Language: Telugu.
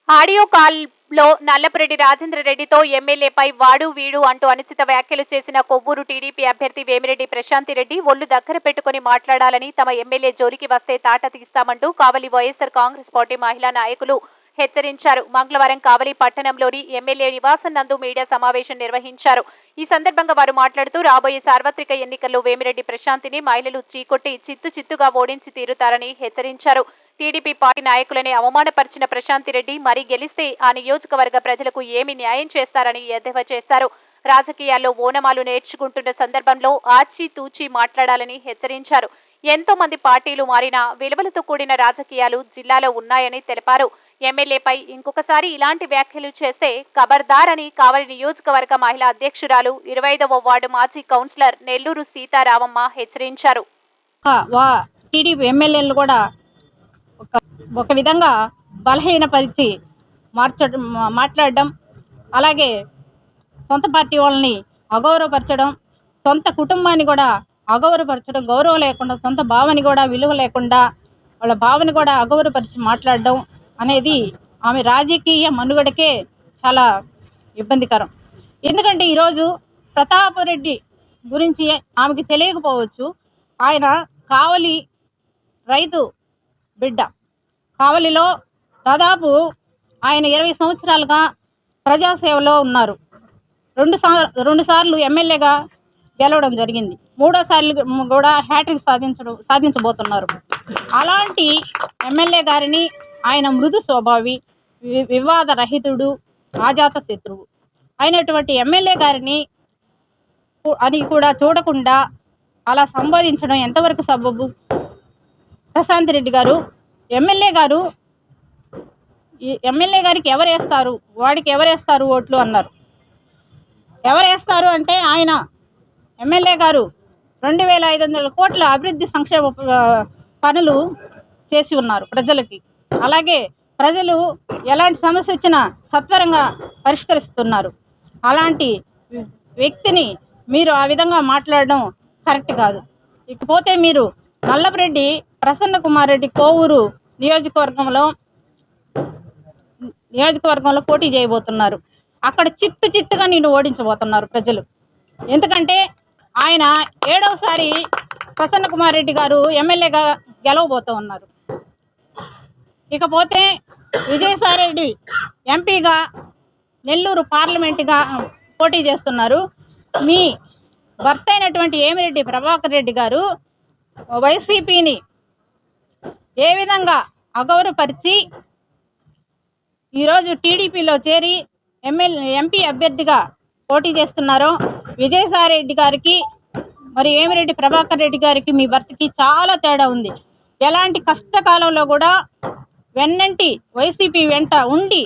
ఆడియో కాల్లో నల్లపురెడ్డి రాజేంద్రరెడ్డితో ఎమ్మెల్యేపై వాడు వీడు అంటూ అనుచిత వ్యాఖ్యలు చేసిన కొవ్వూరు టీడీపీ అభ్యర్థి వేమిరెడ్డి ప్రశాంతిరెడ్డి ఒళ్లు దగ్గర పెట్టుకుని మాట్లాడాలని, తమ ఎమ్మెల్యే జోలికి వస్తే తాట తీస్తామంటూ కావలి వైఎస్ఆర్ కాంగ్రెస్ పార్టీ మహిళా నాయకులు హెచ్చరించారు. మంగళవారం కావలి పట్టణంలోని ఎమ్మెల్యే నివాసం నందు మీడియా సమావేశం నిర్వహించారు. ఈ సందర్భంగా వారు మాట్లాడుతూ, రాబోయే సార్వత్రిక ఎన్నికల్లో వేమిరెడ్డి ప్రశాంతిని మహిళలు చీకొట్టి చిత్తుగా ఓడించి తీరుతారని హెచ్చరించారు. టీడీపీ పార్టీ నాయకులని అవమానపరిచిన ప్రశాంతిరెడ్డి మరి గెలిస్తే ఆ నియోజకవర్గ ప్రజలకు ఏమి న్యాయం చేస్తారని ఎద్దేవా చేశారు. రాజకీయాల్లో ఓనమాలు నేర్చుకుంటున్న సందర్భంలో ఆచితూచి మాట్లాడాలని హెచ్చరించారు. ఎంతో మంది పార్టీలు మారినా విలువలతో కూడిన రాజకీయాలు జిల్లాలో ఉన్నాయని తెలిపారు. ఎమ్మెల్యేపై ఇంకొకసారి ఇలాంటి వ్యాఖ్యలు చేస్తే ఖబర్దార్ అని కావలి నియోజకవర్గ మహిళా అధ్యక్షురాలు 25వ వార్డు మాజీ కౌన్సిలర్ నెల్లూరు సీతారామమ్మ హెచ్చరించారు. టీడీపీ ఎమ్మెల్యేలు కూడా ఒక విధంగా బలహీనపరిచి మాట్లాడడం, అలాగే సొంత పార్టీ వాళ్ళని అగౌరవపరచడం, సొంత కుటుంబాన్ని కూడా అగౌరవపరచడం, గౌరవం లేకుండా సొంత భావని కూడా విలువ లేకుండా వాళ్ళ భావని కూడా అగౌరవపరిచి మాట్లాడడం అనేది ఆమె రాజకీయ మనుగడకే చాలా ఇబ్బందికరం. ఎందుకంటే ఈరోజు ప్రతాపరెడ్డి గురించి ఆమెకి తెలియకపోవచ్చు. ఆయన కావలి రైతు బిడ్డ. కావలిలో దాదాపు ఆయన 20 సంవత్సరాలుగా ప్రజాసేవలో ఉన్నారు. రెండు సార్లు ఎమ్మెల్యేగా గెలవడం జరిగింది. మూడోసార్లు కూడా హ్యాట్రిక్ సాధించబోతున్నారు. అలాంటి ఎమ్మెల్యే గారిని ఆయన మృదు స్వభావి, వివాద రహితుడు, ఆజాత శత్రువు అయినటువంటి ఎమ్మెల్యే గారిని అని కూడా చూడకుండా అలా సంబోధించడం ఎంతవరకు సబబు? ప్రశాంతిరెడ్డి గారు ఎమ్మెల్యే గారికి ఎవరేస్తారు, వాడికి ఎవరేస్తారు ఓట్లు అన్నారు. ఎవరేస్తారు అంటే ఆయన ఎమ్మెల్యే గారు 2500 కోట్ల అభివృద్ధి సంక్షేమ పనులు చేసి ఉన్నారు ప్రజలకి. అలాగే ప్రజలు ఎలాంటి సమస్య వచ్చినా సత్వరంగా పరిష్కరిస్తున్నారు. అలాంటి వ్యక్తిని మీరు ఆ విధంగా మాట్లాడడం కరెక్ట్ కాదు. ఇకపోతే మీరు నల్లపురెడ్డి ప్రసన్న కుమార్ రెడ్డి కోవూరు నియోజకవర్గంలో పోటీ చేయబోతున్నారు. అక్కడ చిత్తుగా నిన్ను ఓడించబోతున్నారు ప్రజలు. ఎందుకంటే ఆయన 7వసారి ప్రసన్న కుమార్ రెడ్డి గారు ఎమ్మెల్యేగా గెలవబోతూ ఉన్నారు. ఇకపోతే విజయసాయిరెడ్డి ఎంపీగా నెల్లూరు పార్లమెంటుగా పోటీ చేస్తున్నారు. మీ భర్త అయినటువంటి వేమిరెడ్డి ప్రభాకర్ రెడ్డి గారు వైసీపీని ఏ విధంగా అగౌరవపరిచి ఈరోజు టీడీపీలో చేరి ఎంపీ అభ్యర్థిగా పోటీ చేస్తున్నారో, విజయసాయిరెడ్డి గారికి మరి వేమిరెడ్డి ప్రభాకర్ రెడ్డి గారికి మీ భర్తకి చాలా తేడా ఉంది. ఎలాంటి కష్టకాలంలో కూడా వెన్నంటి వైసీపీ వెంట ఉండి